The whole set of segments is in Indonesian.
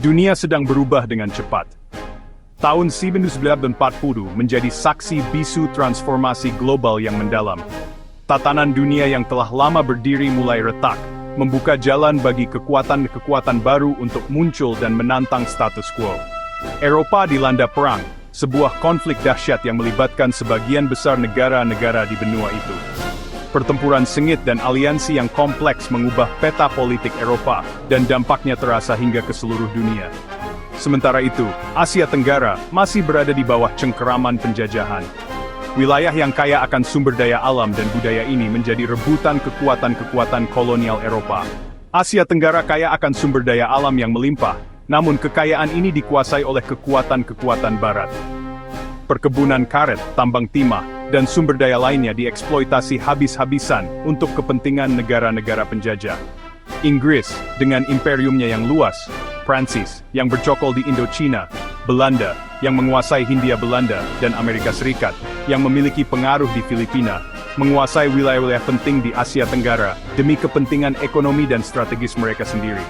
Dunia sedang berubah dengan cepat. Tahun 1940 menjadi saksi bisu transformasi global yang mendalam. Tatanan dunia yang telah lama berdiri mulai retak, membuka jalan bagi kekuatan-kekuatan baru untuk muncul dan menantang status quo. Eropa dilanda perang, sebuah konflik dahsyat yang melibatkan sebagian besar negara-negara di benua itu. Pertempuran sengit dan aliansi yang kompleks mengubah peta politik Eropa, dan dampaknya terasa hingga ke seluruh dunia. Sementara itu, Asia Tenggara masih berada di bawah cengkeraman penjajahan. Wilayah yang kaya akan sumber daya alam dan budaya ini menjadi rebutan kekuatan-kekuatan kolonial Eropa. Asia Tenggara kaya akan sumber daya alam yang melimpah, namun kekayaan ini dikuasai oleh kekuatan-kekuatan Barat. Perkebunan karet, tambang timah, dan sumber daya lainnya dieksploitasi habis-habisan untuk kepentingan negara-negara penjajah. Inggris, dengan imperiumnya yang luas, Prancis, yang bercokol di Indochina, Belanda, yang menguasai Hindia Belanda, dan Amerika Serikat, yang memiliki pengaruh di Filipina, menguasai wilayah-wilayah penting di Asia Tenggara, demi kepentingan ekonomi dan strategis mereka sendiri.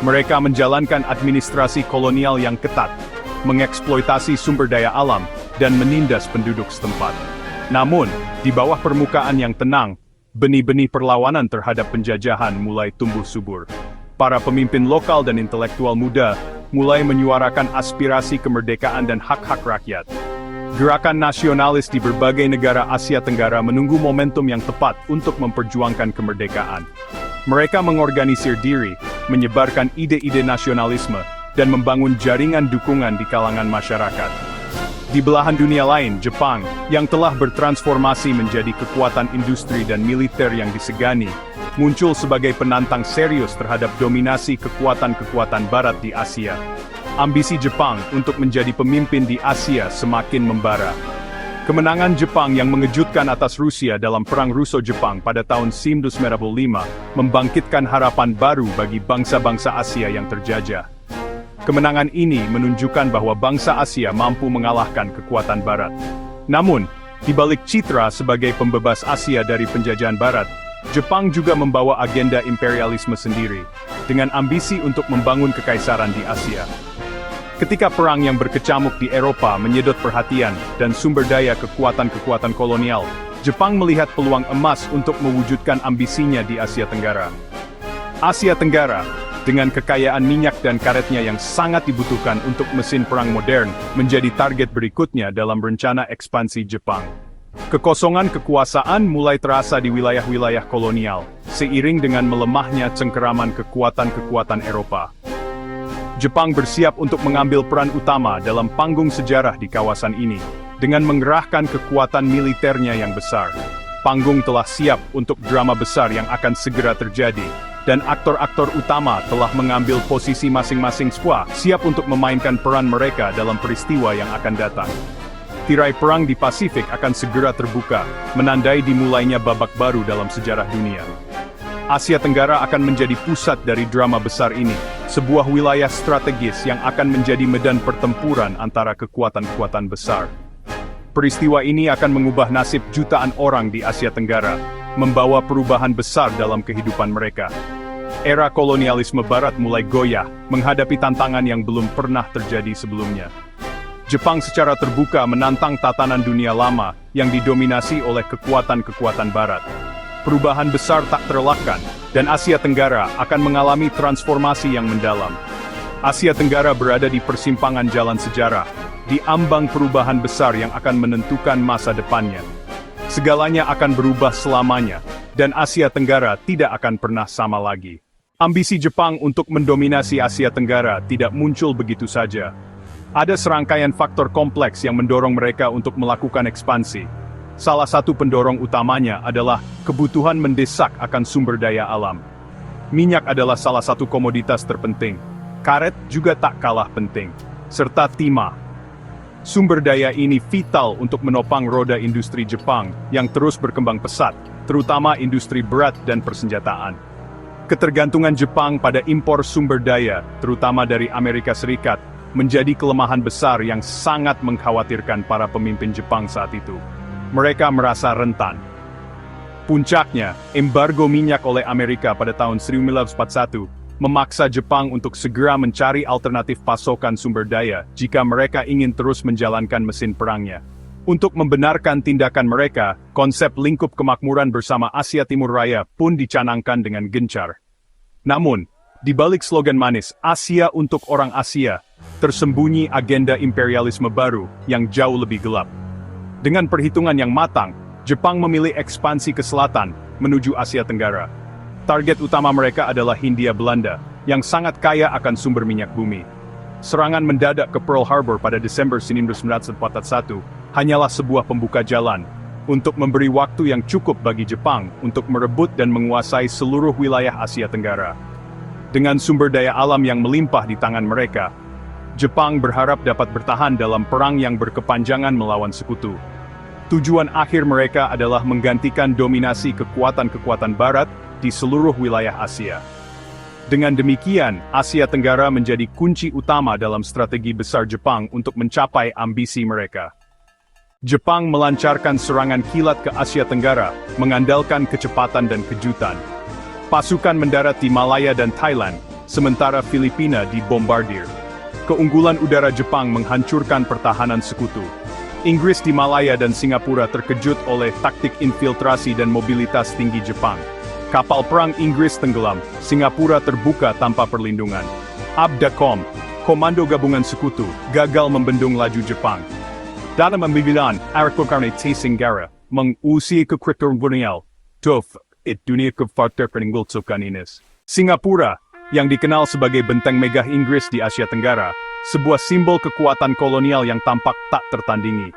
Mereka menjalankan administrasi kolonial yang ketat, mengeksploitasi sumber daya alam, dan menindas penduduk setempat. Namun, di bawah permukaan yang tenang, benih-benih perlawanan terhadap penjajahan mulai tumbuh subur. Para pemimpin lokal dan intelektual muda mulai menyuarakan aspirasi kemerdekaan dan hak-hak rakyat. Gerakan nasionalis di berbagai negara Asia Tenggara menunggu momentum yang tepat untuk memperjuangkan kemerdekaan. Mereka mengorganisir diri, menyebarkan ide-ide nasionalisme, dan membangun jaringan dukungan di kalangan masyarakat. Di belahan dunia lain, Jepang, yang telah bertransformasi menjadi kekuatan industri dan militer yang disegani, muncul sebagai penantang serius terhadap dominasi kekuatan-kekuatan Barat di Asia. Ambisi Jepang untuk menjadi pemimpin di Asia semakin membara. Kemenangan Jepang yang mengejutkan atas Rusia dalam Perang Russo-Jepang pada tahun 1945 membangkitkan harapan baru bagi bangsa-bangsa Asia yang terjajah. Kemenangan ini menunjukkan bahwa bangsa Asia mampu mengalahkan kekuatan Barat. Namun, di balik citra sebagai pembebas Asia dari penjajahan Barat, Jepang juga membawa agenda imperialisme sendiri, dengan ambisi untuk membangun kekaisaran di Asia. Ketika perang yang berkecamuk di Eropa menyedot perhatian dan sumber daya kekuatan-kekuatan kolonial, Jepang melihat peluang emas untuk mewujudkan ambisinya di Asia Tenggara. Asia Tenggara, dengan kekayaan minyak dan karetnya yang sangat dibutuhkan untuk mesin perang modern, menjadi target berikutnya dalam rencana ekspansi Jepang. Kekosongan kekuasaan mulai terasa di wilayah-wilayah kolonial, seiring dengan melemahnya cengkeraman kekuatan-kekuatan Eropa. Jepang bersiap untuk mengambil peran utama dalam panggung sejarah di kawasan ini, dengan mengerahkan kekuatan militernya yang besar. Panggung telah siap untuk drama besar yang akan segera terjadi, dan aktor-aktor utama telah mengambil posisi masing-masing siap untuk memainkan peran mereka dalam peristiwa yang akan datang. Tirai perang di Pasifik akan segera terbuka, menandai dimulainya babak baru dalam sejarah dunia. Asia Tenggara akan menjadi pusat dari drama besar ini, sebuah wilayah strategis yang akan menjadi medan pertempuran antara kekuatan-kekuatan besar. Peristiwa ini akan mengubah nasib jutaan orang di Asia Tenggara, membawa perubahan besar dalam kehidupan mereka. Era kolonialisme Barat mulai goyah, menghadapi tantangan yang belum pernah terjadi sebelumnya. Jepang secara terbuka menantang tatanan dunia lama yang didominasi oleh kekuatan-kekuatan Barat. Perubahan besar tak terelakkan, dan Asia Tenggara akan mengalami transformasi yang mendalam. Asia Tenggara berada di persimpangan jalan sejarah, di ambang perubahan besar yang akan menentukan masa depannya. Segalanya akan berubah selamanya, dan Asia Tenggara tidak akan pernah sama lagi. Ambisi Jepang untuk mendominasi Asia Tenggara tidak muncul begitu saja. Ada serangkaian faktor kompleks yang mendorong mereka untuk melakukan ekspansi. Salah satu pendorong utamanya adalah kebutuhan mendesak akan sumber daya alam. Minyak adalah salah satu komoditas terpenting. Karet juga tak kalah penting, serta timah. Sumber daya ini vital untuk menopang roda industri Jepang yang terus berkembang pesat, terutama industri berat dan persenjataan. Ketergantungan Jepang pada impor sumber daya, terutama dari Amerika Serikat, menjadi kelemahan besar yang sangat mengkhawatirkan para pemimpin Jepang saat itu. Mereka merasa rentan. Puncaknya, embargo minyak oleh Amerika pada tahun 1941 memaksa Jepang untuk segera mencari alternatif pasokan sumber daya jika mereka ingin terus menjalankan mesin perangnya. Untuk membenarkan tindakan mereka, konsep lingkup kemakmuran bersama Asia Timur Raya pun dicanangkan dengan gencar. Namun, di balik slogan manis Asia untuk orang Asia, tersembunyi agenda imperialisme baru yang jauh lebih gelap. Dengan perhitungan yang matang, Jepang memilih ekspansi ke selatan, menuju Asia Tenggara. Target utama mereka adalah Hindia Belanda, yang sangat kaya akan sumber minyak bumi. Serangan mendadak ke Pearl Harbor pada Desember 1941 hanyalah sebuah pembuka jalan untuk memberi waktu yang cukup bagi Jepang untuk merebut dan menguasai seluruh wilayah Asia Tenggara. Dengan sumber daya alam yang melimpah di tangan mereka, Jepang berharap dapat bertahan dalam perang yang berkepanjangan melawan sekutu. Tujuan akhir mereka adalah menggantikan dominasi kekuatan-kekuatan Barat di seluruh wilayah Asia. Dengan demikian, Asia Tenggara menjadi kunci utama dalam strategi besar Jepang untuk mencapai ambisi mereka. Jepang melancarkan serangan kilat ke Asia Tenggara, mengandalkan kecepatan dan kejutan. Pasukan mendarat di Malaya dan Thailand, sementara Filipina dibombardir. Keunggulan udara Jepang menghancurkan pertahanan sekutu. Inggris di Malaya dan Singapura terkejut oleh taktik infiltrasi dan mobilitas tinggi Jepang. Kapal perang Inggris tenggelam, Singapura terbuka tanpa perlindungan. ABDACOM, Komando Gabungan Sekutu, gagal membendung laju Jepang. Dalam pembibilan, Arakokarne Singgara, mengusi ke Kritorvunial, dunia kefarter peninggal Tsukaninis. Singapura, yang dikenal sebagai benteng megah Inggris di Asia Tenggara, sebuah simbol kekuatan kolonial yang tampak tak tertandingi.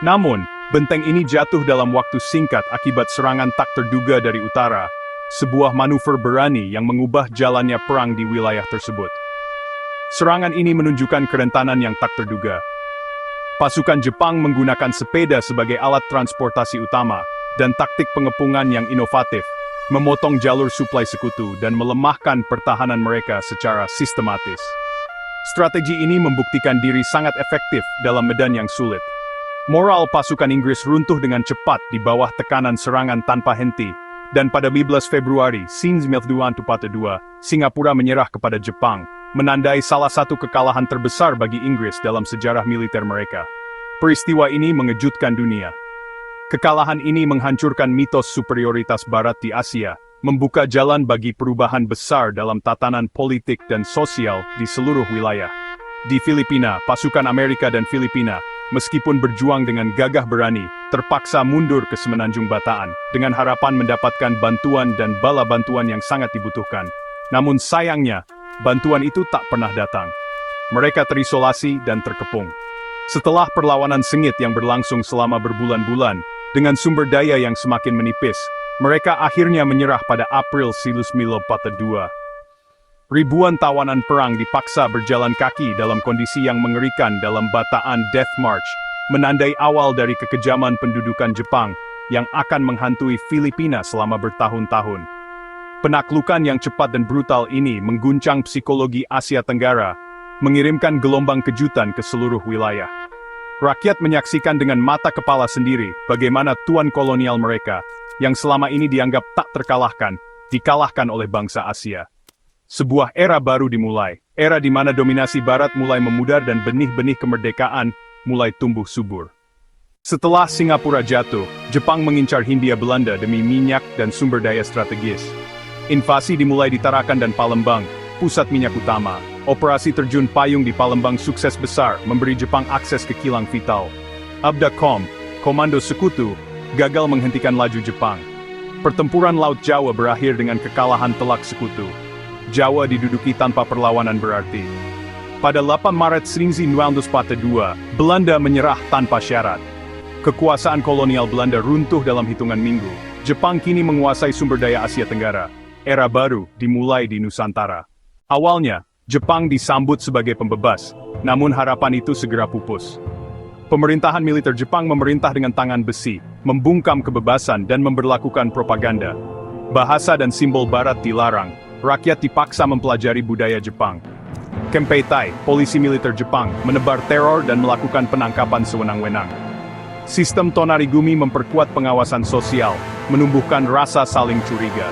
Namun, benteng ini jatuh dalam waktu singkat akibat serangan tak terduga dari utara, sebuah manuver berani yang mengubah jalannya perang di wilayah tersebut. Serangan ini menunjukkan kerentanan yang tak terduga. Pasukan Jepang menggunakan sepeda sebagai alat transportasi utama, dan taktik pengepungan yang inovatif, memotong jalur suplai sekutu dan melemahkan pertahanan mereka secara sistematis. Strategi ini membuktikan diri sangat efektif dalam medan yang sulit. Moral pasukan Inggris runtuh dengan cepat di bawah tekanan serangan tanpa henti, dan pada 15 Februari 1942, Singapura menyerah kepada Jepang, menandai salah satu kekalahan terbesar bagi Inggris dalam sejarah militer mereka. Peristiwa ini mengejutkan dunia. Kekalahan ini menghancurkan mitos superioritas Barat di Asia, membuka jalan bagi perubahan besar dalam tatanan politik dan sosial di seluruh wilayah. Di Filipina, pasukan Amerika dan Filipina, meskipun berjuang dengan gagah berani, terpaksa mundur ke Semenanjung Bataan, dengan harapan mendapatkan bantuan dan bala bantuan yang sangat dibutuhkan. Namun sayangnya, bantuan itu tak pernah datang. Mereka terisolasi dan terkepung. Setelah perlawanan sengit yang berlangsung selama berbulan-bulan, dengan sumber daya yang semakin menipis, mereka akhirnya menyerah pada April 1942. Ribuan tawanan perang dipaksa berjalan kaki dalam kondisi yang mengerikan dalam Bataan Death March, menandai awal dari kekejaman pendudukan Jepang yang akan menghantui Filipina selama bertahun-tahun. Penaklukan yang cepat dan brutal ini mengguncang psikologi Asia Tenggara, mengirimkan gelombang kejutan ke seluruh wilayah. Rakyat menyaksikan dengan mata kepala sendiri bagaimana tuan kolonial mereka, yang selama ini dianggap tak terkalahkan, dikalahkan oleh bangsa Asia. Sebuah era baru dimulai, era di mana dominasi Barat mulai memudar dan benih-benih kemerdekaan mulai tumbuh subur. Setelah Singapura jatuh, Jepang mengincar Hindia Belanda demi minyak dan sumber daya strategis. Invasi dimulai di Tarakan dan Palembang, pusat minyak utama. Operasi terjun payung di Palembang sukses besar, memberi Jepang akses ke kilang vital. ABDACOM, Komando Sekutu, gagal menghentikan laju Jepang. Pertempuran Laut Jawa berakhir dengan kekalahan telak sekutu. Jawa diduduki tanpa perlawanan berarti. Pada 8 Maret 1942, Belanda menyerah tanpa syarat. Kekuasaan kolonial Belanda runtuh dalam hitungan minggu. Jepang kini menguasai sumber daya Asia Tenggara. Era baru dimulai di Nusantara. Awalnya, Jepang disambut sebagai pembebas, namun harapan itu segera pupus. Pemerintahan militer Jepang memerintah dengan tangan besi, membungkam kebebasan dan memberlakukan propaganda. Bahasa dan simbol Barat dilarang. Rakyat dipaksa mempelajari budaya Jepang. Kempeitai, polisi militer Jepang, menebar teror dan melakukan penangkapan sewenang-wenang. Sistem Tonarigumi memperkuat pengawasan sosial, menumbuhkan rasa saling curiga.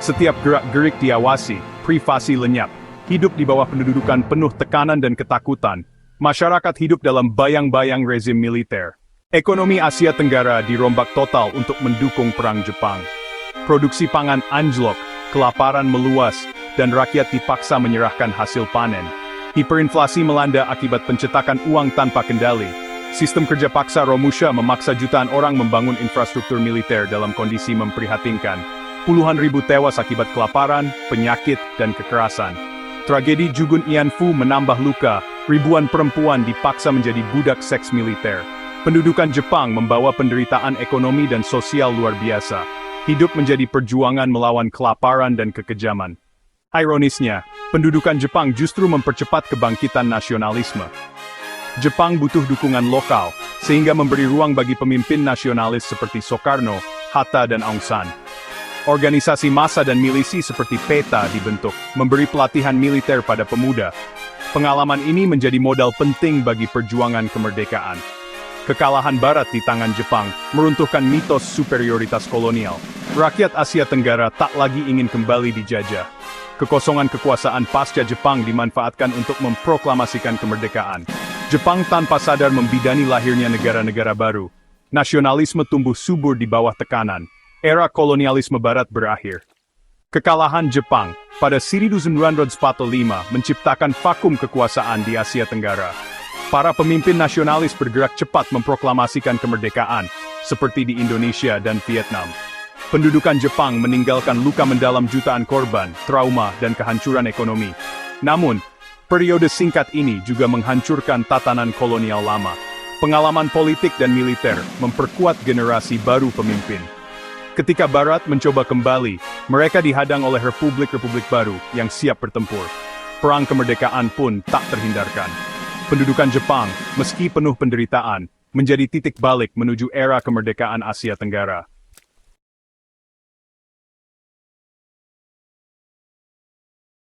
Setiap gerak-gerik diawasi, privasi lenyap, hidup di bawah pendudukan penuh tekanan dan ketakutan. Masyarakat hidup dalam bayang-bayang rezim militer. Ekonomi Asia Tenggara dirombak total untuk mendukung perang Jepang. Produksi pangan anjlok, kelaparan meluas, dan rakyat dipaksa menyerahkan hasil panen. Hiperinflasi melanda akibat pencetakan uang tanpa kendali. Sistem kerja paksa Romusha memaksa jutaan orang membangun infrastruktur militer dalam kondisi memprihatinkan. Puluhan ribu tewas akibat kelaparan, penyakit, dan kekerasan. Tragedi Jugun Ianfu menambah luka, ribuan perempuan dipaksa menjadi budak seks militer. Pendudukan Jepang membawa penderitaan ekonomi dan sosial luar biasa. Hidup menjadi perjuangan melawan kelaparan dan kekejaman. Ironisnya, pendudukan Jepang justru mempercepat kebangkitan nasionalisme. Jepang butuh dukungan lokal, sehingga memberi ruang bagi pemimpin nasionalis seperti Soekarno, Hatta dan Aung San. Organisasi massa dan milisi seperti PETA dibentuk, memberi pelatihan militer pada pemuda. Pengalaman ini menjadi modal penting bagi perjuangan kemerdekaan. Kekalahan Barat di tangan Jepang meruntuhkan mitos superioritas kolonial. Rakyat Asia Tenggara tak lagi ingin kembali dijajah. Kekosongan kekuasaan pasca Jepang dimanfaatkan untuk memproklamasikan kemerdekaan. Jepang tanpa sadar membidani lahirnya negara-negara baru. Nasionalisme tumbuh subur di bawah tekanan. Era kolonialisme Barat berakhir. Kekalahan Jepang pada 1945 menciptakan vakum kekuasaan di Asia Tenggara. Para pemimpin nasionalis bergerak cepat memproklamasikan kemerdekaan, seperti di Indonesia dan Vietnam. Pendudukan Jepang meninggalkan luka mendalam jutaan korban, trauma, dan kehancuran ekonomi. Namun, periode singkat ini juga menghancurkan tatanan kolonial lama. Pengalaman politik dan militer memperkuat generasi baru pemimpin. Ketika Barat mencoba kembali, mereka dihadang oleh republik-republik baru yang siap bertempur. Perang kemerdekaan pun tak terhindarkan. Pendudukan Jepang, meski penuh penderitaan, menjadi titik balik menuju era kemerdekaan Asia Tenggara.